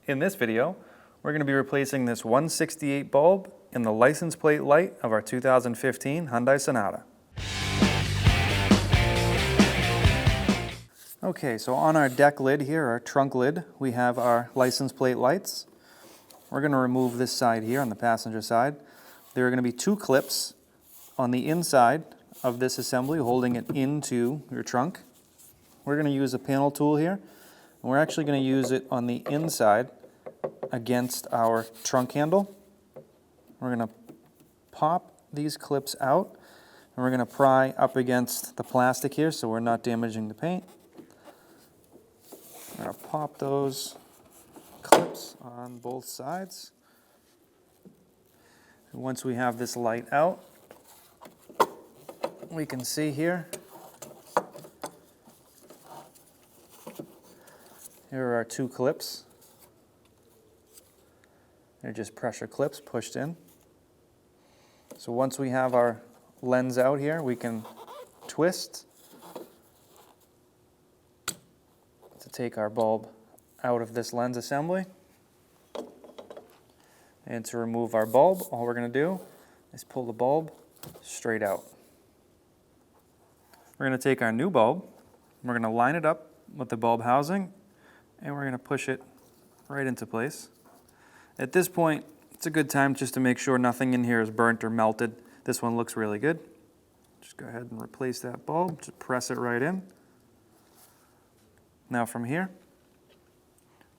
In this video, we're going to be replacing this 168 bulb in the license plate light of our 2015 Hyundai Sonata. Okay, so on our deck lid here, our trunk lid, we have our license plate lights. We're going to remove this side here on the passenger side. There are going to be two clips on the inside of this assembly holding it into your trunk. We're going to use a panel tool here, and we're actually going to use it on the inside against our trunk handle. We're going to pop these clips out, and we're going to pry up against the plastic here so we're not damaging the paint. We're going to pop those clips on both sides. And once we have this light out, we can see here, here are our two clips. They're just pressure clips pushed in. So once we have our lens out here, we can twist to take our bulb out of this lens assembly. And to remove our bulb, all we're going to do is pull the bulb straight out. We're going to take our new bulb, we're going to line it up with the bulb housing, and we're going to push it right into place. At this point, it's a good time just to make sure nothing in here is burnt or melted. This one looks really good. Just go ahead and replace that bulb, just press it right in. Now from here,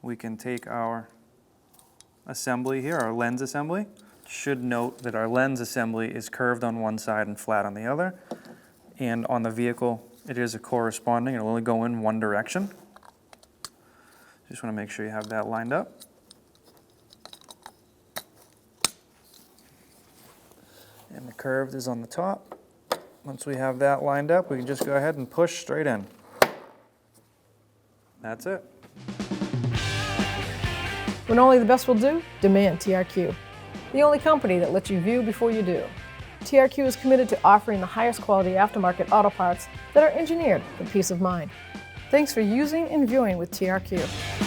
we can take our assembly here, our lens assembly. Should note that our lens assembly is curved on one side and flat on the other. And on the vehicle, it is a corresponding, it'll only go in one direction. Just want to make sure you have that lined up. And the curved is on the top. Once we have that lined up, we can just go ahead and push straight in. That's it. When only the best will do, demand TRQ. The only company that lets you view before you do. TRQ is committed to offering the highest quality aftermarket auto parts that are engineered for peace of mind. Thanks for using and viewing with TRQ.